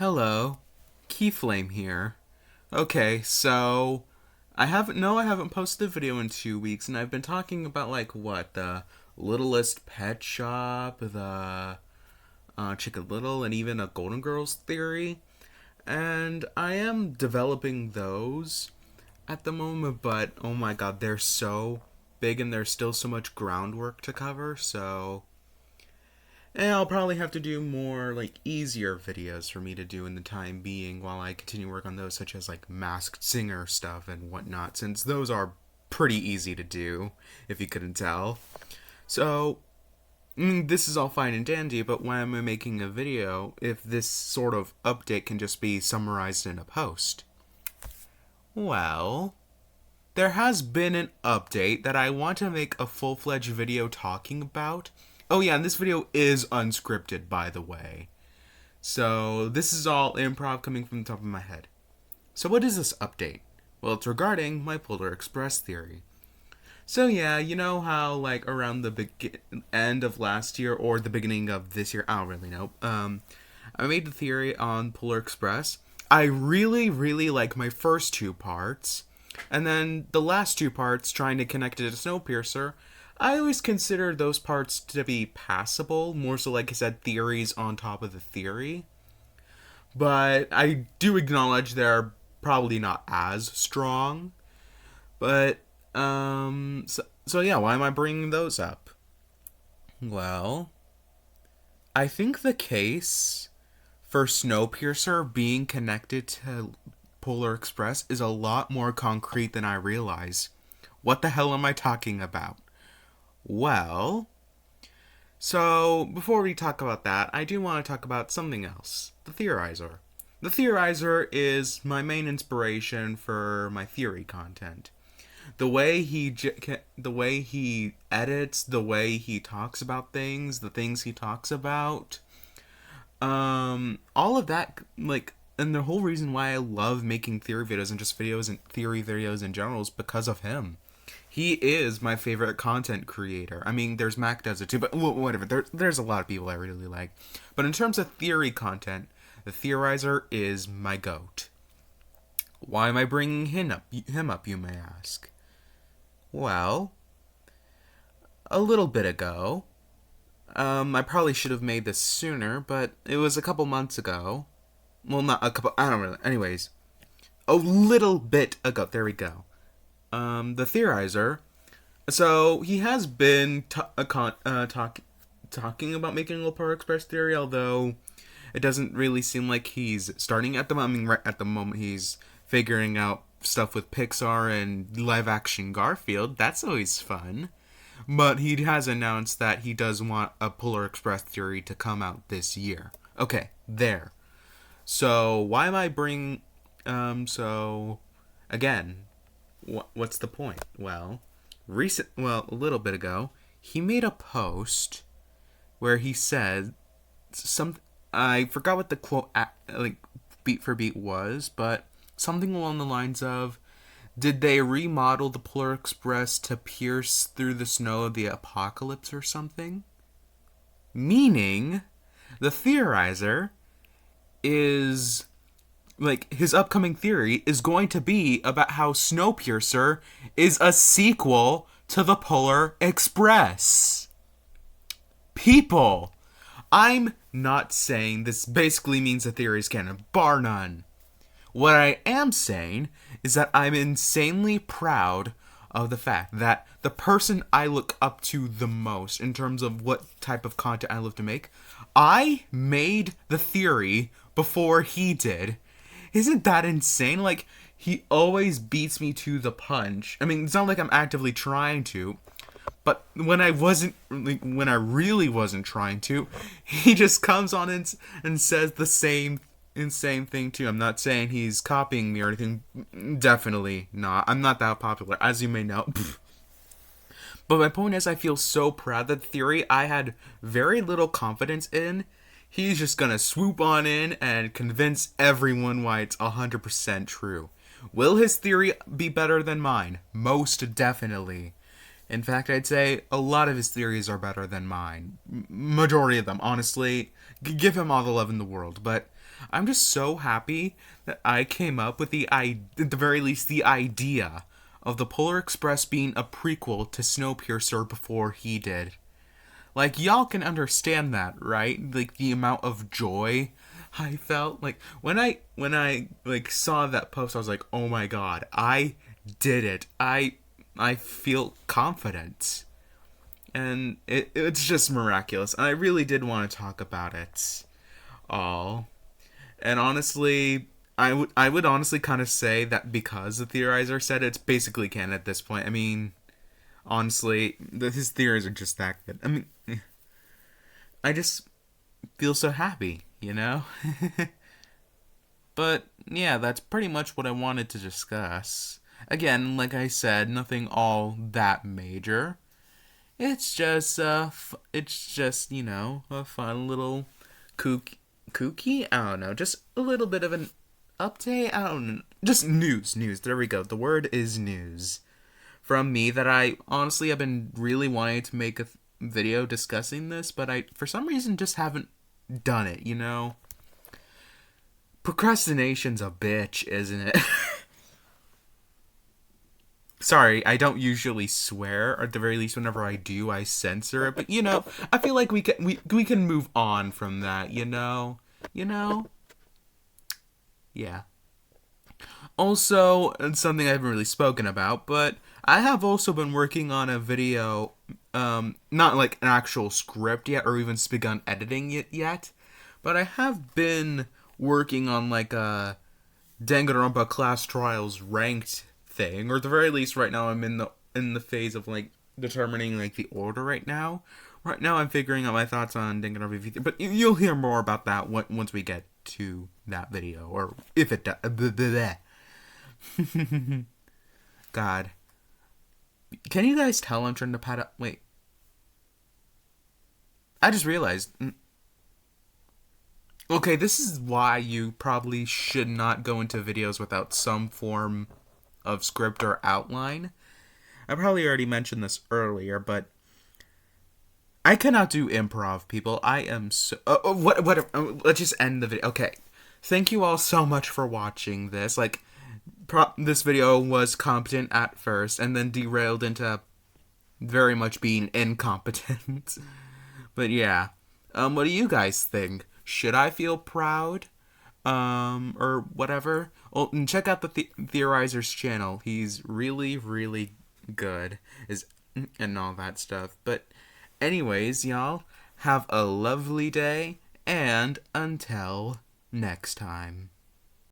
Hello, Keyflame here. Okay, so I haven't posted a video in 2 weeks, and I've been talking about the Littlest Pet Shop, the Chicken Little, and even a Golden Girls theory, and I am developing those at the moment. But oh my god, they're so big, and there's still so much groundwork to cover. So and I'll probably have to do more easier videos for me to do in the time being while I continue work on those, such as Masked Singer stuff and whatnot, since those are pretty easy to do, if you couldn't tell. So, this is all fine and dandy, but when I'm making a video, if this sort of update can just be summarized in a post. Well, there has been an update that I want to make a full-fledged video talking about. Oh yeah, and this video is unscripted, by the way. So this is all improv coming from the top of my head. So what is this update? Well, it's regarding my Polar Express theory. So yeah, you know how around the end of last year or the beginning of this year, I don't really know. I made the theory on Polar Express. I really, really like my first two parts. And then the last two parts, trying to connect it to Snowpiercer, I always consider those parts to be passable, more so like I said, theories on top of the theory. But I do acknowledge they're probably not as strong. But, so yeah, why am I bringing those up? Well, I think the case for Snowpiercer being connected to Polar Express is a lot more concrete than I realize. What the hell am I talking about? Well, so before we talk about that, I do want to talk about something else. The Theorizer. The Theorizer is my main inspiration for my theory content. The way he edits, the way he talks about things, the things he talks about, all of that, and the whole reason why I love making theory videos and just videos and theory videos in general is because of him. He is my favorite content creator. I mean, there's Mac does it too, but whatever. There's a lot of people I really like. But in terms of theory content, the Theorizer is my goat. Why am I bringing him up, you may ask? Well, a little bit ago, I probably should have made this sooner, but it was a couple months ago. Well, not a couple, I don't really, anyways. A little bit ago, there we go. The Theorizer. So he has been talking about making a Polar Express theory, although it doesn't really seem like he's starting at the moment. I mean, right at the moment he's figuring out stuff with Pixar and live action Garfield. That's always fun. But he has announced that he does want a Polar Express theory to come out this year. Okay, there. So why am I bringing? So again. What's the point? Well, a little bit ago, he made a post where he said I forgot what the quote beat for beat was, but something along the lines of, did they remodel the Polar Express to pierce through the snow of the apocalypse or something? Meaning, the Theorizer is his upcoming theory is going to be about how Snowpiercer is a sequel to the Polar Express. People, I'm not saying this basically means the theory is canon, bar none. What I am saying is that I'm insanely proud of the fact that the person I look up to the most in terms of what type of content I love to make, I made the theory before he did. Isn't that insane? He always beats me to the punch. I mean, it's not like I'm actively trying to, but when I really wasn't trying to, he just comes on and says the same insane thing too. I'm not saying he's copying me or anything. Definitely not. I'm not that popular, as you may know. But my point is, I feel so proud that the theory I had very little confidence in, he's just gonna swoop on in and convince everyone why it's 100% true. Will his theory be better than mine? Most definitely. In fact, I'd say a lot of his theories are better than mine. Majority of them, honestly. Give him all the love in the world. But I'm just so happy that I came up with at the very least, the idea of the Polar Express being a prequel to Snowpiercer before he did. Like, y'all can understand that, right? Like, the amount of joy I felt. Like, when I like saw that post, I was like, oh my god, I did it. I feel confident. And it's just miraculous. And I really did want to talk about it all. And honestly, I would honestly kind of say that because the theorizer said it's basically canon at this point. I mean, honestly, his theories are just that good. I mean, I just feel so happy, you know? But yeah, that's pretty much what I wanted to discuss. Again, like I said, nothing all that major. It's just a fun little kooky. I don't know, just a little bit of an update. I don't know, just news. There we go. The word is news from me that I honestly have been really wanting to make a video discussing this, but I for some reason just haven't done it. Procrastination's a bitch, isn't it? Sorry, I don't usually swear, or at the very least, whenever I do, I censor it. But I feel like we can move on from that. Yeah. Also, it's something I haven't really spoken about, but I have also been working on a video, not like an actual script yet, or even begun editing it yet, but I have been working on like a Danganronpa class trials ranked thing, or at the very least, right now I'm in the phase of like determining like the order right now. Right now, I'm figuring out my thoughts on Danganronpa V3, but you'll hear more about that once we get to that video, or if it does. God, can you guys tell I'm trying to pat up? Wait, I just realized. Okay, this is why you probably should not go into videos without some form of script or outline. I probably already mentioned this earlier, but I cannot do improv, people. I am so... what, let's just end the video. Okay. Thank you all so much for watching this. Like, this video was competent at first, and then derailed into very much being incompetent. But yeah. What do you guys think? Should I feel proud? Or whatever? Well, and check out the Theorizer's channel. He's really, really good. And all that stuff. But anyways, y'all, have a lovely day, and until next time.